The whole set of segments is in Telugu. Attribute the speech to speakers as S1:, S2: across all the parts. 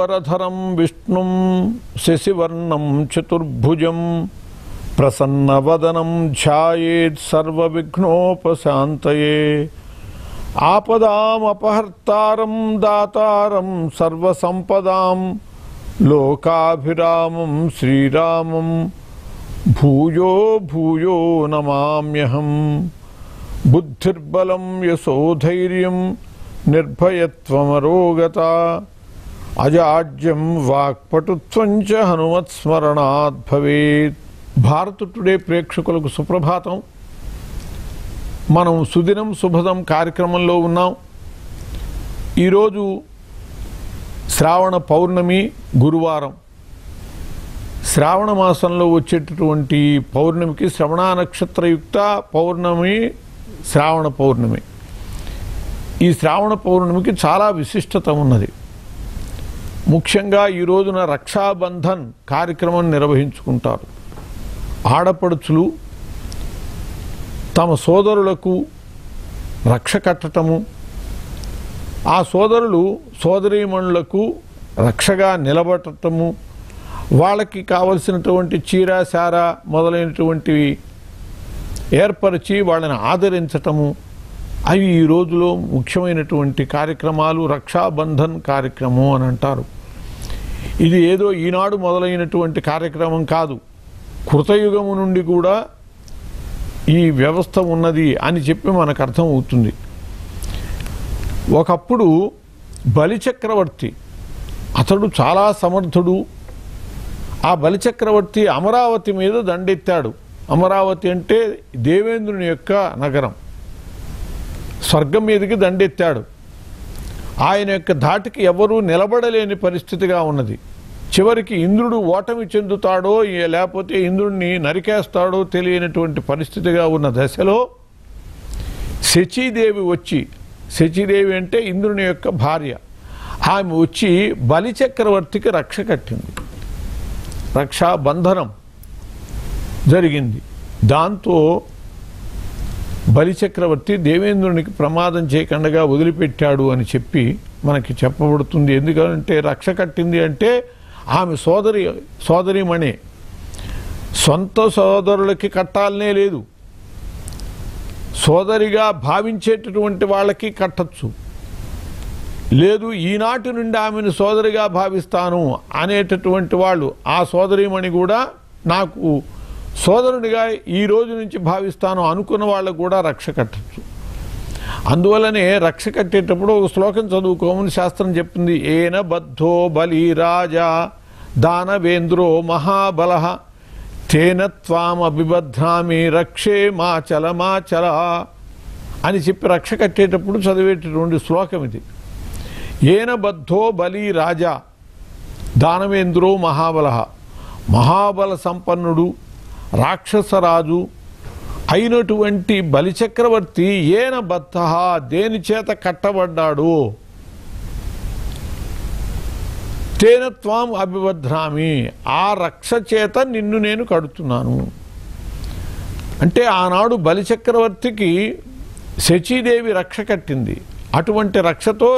S1: శుక్లాంబరధరం విష్ణుం శశివర్ణం చతుర్భుజం ప్రసన్నవదనం ధ్యాయేత్ సర్వవిఘ్నోపశాంతయే ఆపదామపహర్తారం దాతారం సర్వసంపదాం లోకాభిరామం శ్రీరామం భూయో భూయో నమామ్యహం. బుద్ధిర్బలం యశోధైర్యం నిర్భయత్వమరోగత అజాడ్యం వాక్పటుత్వం చ హనుమత్స్మరణాత్ భవేత్. భారత్ టుడే ప్రేక్షకులకు సుప్రభాతం. మనం సుదినం శుభదం కార్యక్రమంలో ఉన్నాం. ఈరోజు శ్రావణ పౌర్ణమి గురువారం. శ్రావణ మాసంలో వచ్చేటటువంటి పౌర్ణమికి శ్రవణ నక్షత్రయుక్త పౌర్ణమి శ్రావణ పౌర్ణమి. ఈ శ్రావణ పౌర్ణమికి చాలా విశిష్టత ఉన్నది. ముఖ్యంగా ఈ రోజున రక్షాబంధన్ కార్యక్రమం నిర్వహించుకుంటారు. ఆడపడుచులు తమ సోదరులకు రక్ష కట్టటము, ఆ సోదరులు సోదరీమణులకు రక్షగా నిలబడటము, వాళ్ళకి కావలసినటువంటి చీర శార మొదలైనటువంటివి ఏర్పరిచి వాళ్ళని ఆదరించటము, అవి ఈ రోజులో ముఖ్యమైనటువంటి కార్యక్రమాలు. రక్షాబంధన్ కార్యక్రమం అని అంటారు. ఇది ఏదో ఈనాడు మొదలైనటువంటి కార్యక్రమం కాదు. కృతయుగము నుండి కూడా ఈ వ్యవస్థ ఉన్నది అని చెప్పి మనకు అర్థం అవుతుంది. ఒకప్పుడు బలిచక్రవర్తి, అతడు చాలా సమర్థుడు. ఆ బలిచక్రవర్తి అమరావతి మీద దండెత్తాడు. అమరావతి అంటే దేవేంద్రుని యొక్క నగరం. స్వర్గం మీదకి దండెత్తాడు. ఆయన యొక్క ధాటికి ఎవరూ నిలబడలేని పరిస్థితిగా ఉన్నది. చివరికి ఇంద్రుడు ఓటమి చెందుతాడో లేకపోతే ఇంద్రుడిని నరికేస్తాడో తెలియనటువంటి పరిస్థితిగా ఉన్న దశలో శచీదేవి వచ్చి, శచీదేవి అంటే ఇంద్రుని యొక్క భార్య, ఆమె వచ్చి బలిచక్రవర్తికి రక్ష కట్టింది. రక్షాబంధనం జరిగింది. దాంతో బలిచక్రవర్తి దేవేంద్రునికి ప్రమాదం చేయకుండా వదిలిపెట్టాడు అని చెప్పి మనకి చెప్పబడుతుంది. ఎందుకంటే రక్ష కట్టింది అంటే ఆమె సోదరిమణి. సొంత సోదరులకి కట్టాలనే లేదు, సోదరిగా భావించేటటువంటి వాళ్ళకి కట్టచ్చు. లేదు, ఈనాటి నుండి ఆమెను సోదరిగా భావిస్తాను అనేటటువంటి వాళ్ళు, ఆ సోదరిమణి కూడా నాకు సోదరునిగా ఈ రోజు నుంచి భావిస్తాను అనుకున్న వాళ్ళకు కూడా రక్ష కట్టచ్చు. అందువల్లనే రక్ష కట్టేటప్పుడు ఒక శ్లోకం చదువుకోమని శాస్త్రం చెప్తుంది. ఏన బద్ధో బలి రాజా దానవేంద్రో మహాబల తేన త్వాం అభిబధ్నామి రక్షే మాచల మాచల అని చెప్పి రక్ష కట్టేటప్పుడు చదివేటటువంటి శ్లోకం ఇది. ఏన బద్ధో బలి రాజా దానవేంద్రో మహాబల, మహాబల సంపన్నుడు రాక్షసరాజు అయినటువంటి బలిచక్రవర్తి ఏన బద్ధ, దేని చేత కట్టబడ్డాడు, తేన త్వాం అభిబధ్నామి, ఆ రక్ష చేత నిన్ను నేను కడుతున్నాను. అంటే ఆనాడు బలిచక్రవర్తికి శచీదేవి రక్ష కట్టింది. అటువంటి రక్షతో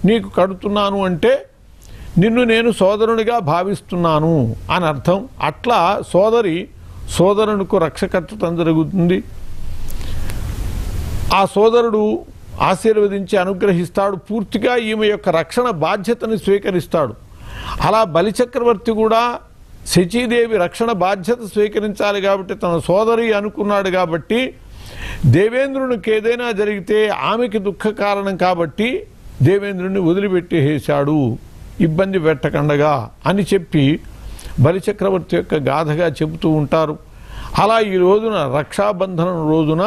S1: నీకు కడుతున్నాను అంటే నిన్ను నేను సోదరునిగా భావిస్తున్నాను అని అర్థం. అట్లా సోదరునికి రక్ష కట్టడం జరుగుతుంది. ఆ సోదరుడు ఆశీర్వదించి అనుగ్రహిస్తాడు. పూర్తిగా ఈమె యొక్క రక్షణ బాధ్యతని స్వీకరిస్తాడు. అలా బలిచక్రవర్తి కూడా శచీదేవి రక్షణ బాధ్యత స్వీకరించాలి కాబట్టి తన సోదరి అనుకున్నాడు. కాబట్టి దేవేంద్రునికి ఏదైనా జరిగితే ఆమెకి దుఃఖ కారణం కాబట్టి దేవేంద్రుని వదిలిపెట్టేసాడు, ఇబ్బంది పెట్టకుండగా అని చెప్పి బలిచక్రవర్తి యొక్క గాథగా చెబుతూ ఉంటారు. అలా ఈ రోజున రక్షాబంధనం రోజున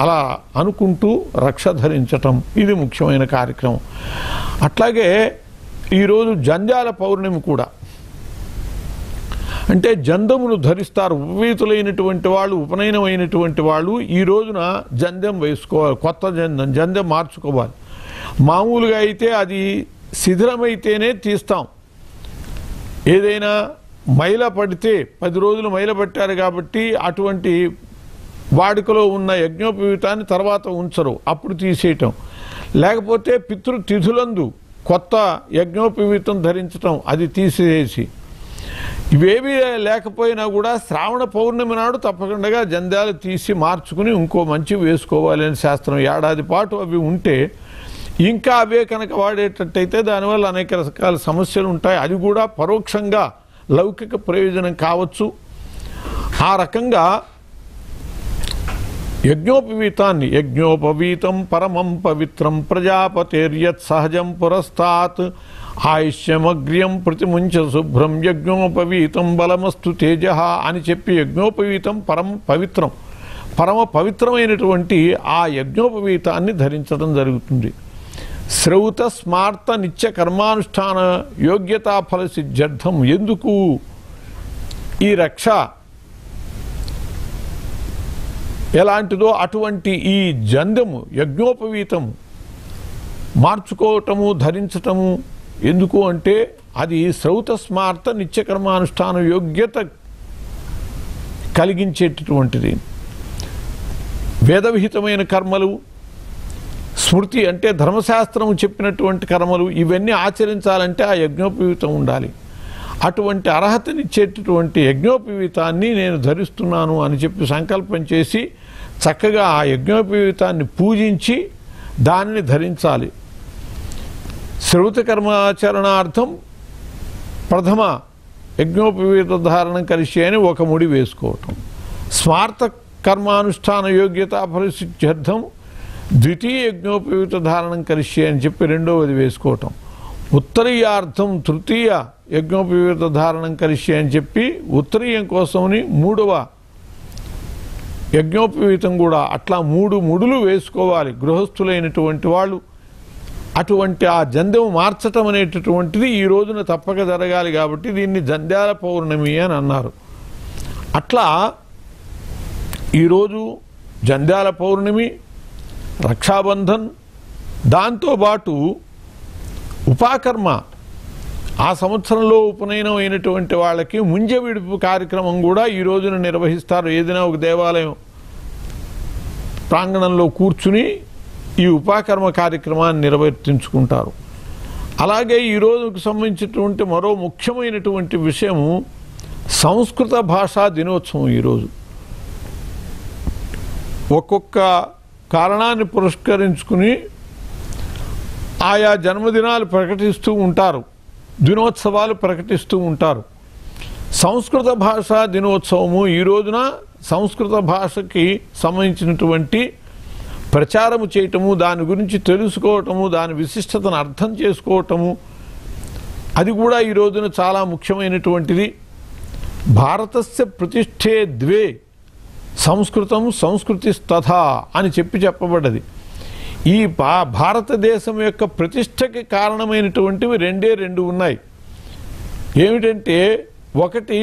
S1: అలా అనుకుంటూ రక్ష ధరించటం ఇది ముఖ్యమైన కార్యక్రమం. అట్లాగే ఈరోజు జంధ్యాల పౌర్ణమి కూడా. అంటే జంధ్యమును ధరిస్తారు ఉపవీతులైనటువంటి వాళ్ళు, ఉపనయనమైనటువంటి వాళ్ళు ఈ రోజున జంధ్యం వేసుకోవాలి. కొత్త జంధ్యం మార్చుకోవాలి. మామూలుగా అయితే అది శిథిలమైతేనే తీస్తాం. ఏదైనా మైల పడితే 10 రోజులు మైల పట్టారు కాబట్టి అటువంటి వాడుకలో ఉన్న యజ్ఞోపవీతాన్ని తర్వాత ఉంచరు, అప్పుడు తీసేయటం. లేకపోతే పితృతిథులందు కొత్త యజ్ఞోపవీతం ధరించటం అది తీసేసి ఇవేవి లేకపోయినా కూడా శ్రావణ పౌర్ణమి నాడు తప్పకుండా జంధ్యాలు తీసి మార్చుకుని ఇంకో మంచి వేసుకోవాలి అని శాస్త్రం. ఏడాది పాటు అవి ఉంటే ఇంకా అవే కనుక వాడేటట్టయితే దానివల్ల అనేక రకాల సమస్యలు ఉంటాయి. అది కూడా పరోక్షంగా లౌకిక ప్రయోజనం కావచ్చు. ఆ రకంగా యజ్ఞోపవీతం పరమం పవిత్రం ప్రజాపతేర్యత్ సహజం పురస్తాత్ ఆయుష్యమగ్ర్యం ప్రతిముంచ శుభ్రం యజ్ఞోపవీతం బలమస్తు తేజ అని చెప్పి యజ్ఞోపవీతం పరమ పవిత్రమైనటువంటి ఆ యజ్ఞోపవీతాన్ని ధరించడం జరుగుతుంది. శ్రౌత స్మార్త నిత్య కర్మానుష్ఠాన యోగ్యతా ఫల సిద్ధ్యర్థం. ఎందుకు ఈ రక్ష ఎలాంటిదో అటువంటి ఈ జందము యజ్ఞోపవీతము మార్చుకోవటము ధరించటము ఎందుకు అంటే అది శ్రౌత స్మార్త నిత్యకర్మానుష్ఠాన యోగ్యత కలిగించేటటువంటిది. వేదవిహితమైన కర్మలు, స్మృతి అంటే ధర్మశాస్త్రము చెప్పినటువంటి కర్మలు ఇవన్నీ ఆచరించాలంటే ఆ యజ్ఞోపవీతం ఉండాలి. అటువంటి అర్హతనిచ్చేటటువంటి యజ్ఞోపవీతాన్ని నేను ధరిస్తున్నాను అని చెప్పి సంకల్పం చేసి చక్కగా ఆ యజ్ఞోపవీతాన్ని పూజించి దానిని ధరించాలి. శ్రౌత కర్మాచరణార్థం ప్రథమ యజ్ఞోపవీత ధారణం కలిసి అని ఒక ముడి వేసుకోవటం, స్మార్త కర్మానుష్ఠాన యోగ్యతా ఫలసిద్ధ్యర్థం ద్వితీయ యజ్ఞోపవీత ధారణం కలిసి అని చెప్పి రెండవది వేసుకోవటం, ఉత్తరీయార్థం తృతీయ యజ్ఞోపవీత ధారణం కలిసి అని చెప్పి ఉత్తరీయం కోసమని మూడవ యజ్ఞోపవీతం కూడా అట్లా 3 ముడులు వేసుకోవాలి గృహస్థులైనటువంటి వాళ్ళు. అటువంటి ఆ జంధ్యం మార్చటం అనేటటువంటిది ఈ రోజున తప్పక జరగాలి కాబట్టి దీన్ని జంధ్యాల పౌర్ణమి అని అన్నారు. అట్లా ఈరోజు జంధ్యాల పౌర్ణమి, రక్షాబంధన్, దాంతోపాటు ఉపాకర్మ ఆ సంవత్సరంలో ఉపనయనం అయినటువంటి వాళ్ళకి ముంజ విడుపు కార్యక్రమం కూడా ఈ రోజున నిర్వహిస్తారు. ఏదైనా ఒక దేవాలయం ప్రాంగణంలో కూర్చుని ఈ ఉపాకర్మ కార్యక్రమాన్ని నిర్వర్తించుకుంటారు. అలాగే ఈ రోజుకు సంబంధించినటువంటి మరో ముఖ్యమైనటువంటి విషయము సంస్కృత భాషా దినోత్సవం. ఈరోజు ఒక్కొక్క కారణాన్ని పురస్కరించుకుని ఆయా జన్మదినాలు ప్రకటిస్తూ ఉంటారు, దినోత్సవాలు ప్రకటిస్తూ ఉంటారు. సంస్కృత భాషా దినోత్సవము ఈ రోజున సంస్కృత భాషకి సంబంధించినటువంటి ప్రచారము చేయటము, దాని గురించి తెలుసుకోవటము, దాని విశిష్టతను అర్థం చేసుకోవటము అది కూడా ఈ రోజున చాలా ముఖ్యమైనటువంటిది. భారతస్య ప్రతిష్ఠే ద్వే సంస్కృతం సంస్కృతిస్తథా అని చెప్పబడ్డది. ఈ భారతదేశం యొక్క ప్రతిష్టకి కారణమైనటువంటివి రెండే రెండు ఉన్నాయి. ఏమిటంటే ఒకటి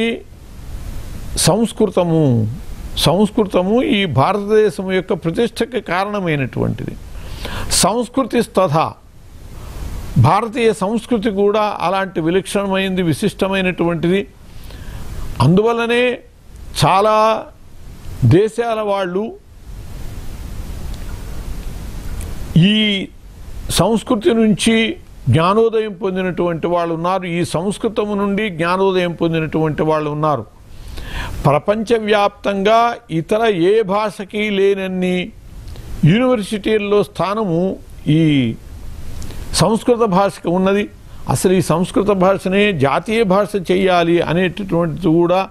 S1: సంస్కృతము ఈ భారతదేశం యొక్క ప్రతిష్టకి కారణమైనటువంటిది. సంస్కృతిస్తథా భారతీయ సంస్కృతి కూడా అలాంటి విలక్షణమైనది, విశిష్టమైనటువంటిది. అందువల్లనే చాలా దేశాల వాళ్ళు ఈ సంస్కృతి నుంచి జ్ఞానోదయం పొందినటువంటి వాళ్ళు ఉన్నారు, ఈ సంస్కృతము నుండి జ్ఞానోదయం పొందినటువంటి వాళ్ళు ఉన్నారు. ప్రపంచవ్యాప్తంగా ఇతర ఏ భాషకి లేనన్ని యూనివర్సిటీల్లో స్థానము ఈ సంస్కృత భాషకు ఉన్నది. అసలు ఈ సంస్కృత భాషనే జాతీయ భాష చేయాలి అనేటటువంటిది కూడా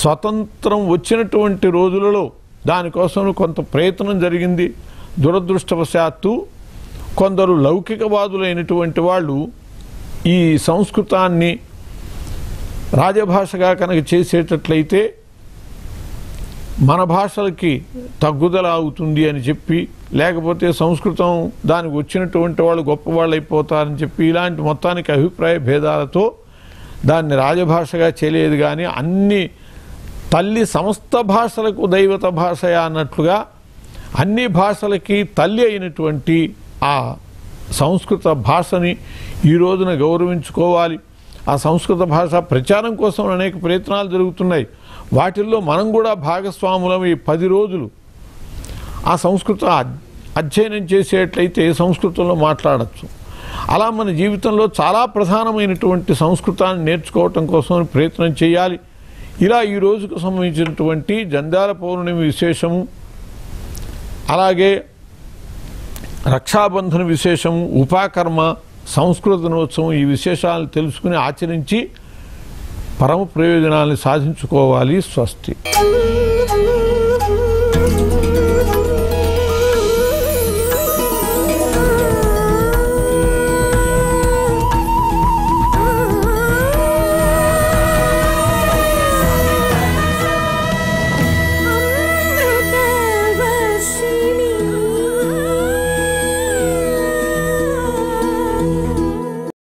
S1: స్వతంత్రం వచ్చినటువంటి రోజులలో దానికోసం కొంత ప్రయత్నం జరిగింది. దురదృష్టవశాత్తు కొందరు లౌకికవాదులైనటువంటి వాళ్ళు ఈ సంస్కృతాన్ని రాజభాషగా కనుక చేసేటట్లయితే మన భాషలకి తగ్గుదల అవుతుంది అని చెప్పి, లేకపోతే సంస్కృతం దానికి వచ్చినటువంటి వాళ్ళు గొప్పవాళ్ళు అయిపోతారని చెప్పి ఇలాంటి మొత్తానికి అభిప్రాయ భేదాలతో దాన్ని రాజభాషగా చేయలేదు. కానీ అన్ని తల్లి సమస్త భాషలకు దైవత భాషయా అన్నట్లుగా అన్ని భాషలకి తల్లి అయినటువంటి ఆ సంస్కృత భాషని ఈ రోజున గౌరవించుకోవాలి. ఆ సంస్కృత భాష ప్రచారం కోసం అనేక ప్రయత్నాలు జరుగుతున్నాయి. వాటిల్లో మనం కూడా భాగస్వాములం. ఈ 10 రోజులు ఆ సంస్కృత అధ్యయనం చేసేట్లయితే సంస్కృతంలో మాట్లాడచ్చు. అలా మన జీవితంలో చాలా ప్రధానమైనటువంటి సంస్కృతాన్ని నేర్చుకోవటం కోసం ప్రయత్నం చేయాలి. ఇలా ఈ రోజుకు సంబంధించినటువంటి జంధ్యాల పౌర్ణమి విశేషము, అలాగే రక్షాబంధన విశేషము, ఉపాకర్మ, సంస్కృత దినోత్సవం, ఈ విశేషాలను తెలుసుకుని ఆచరించి పరమ ప్రయోజనాలను సాధించుకోవాలి. స్వస్తి.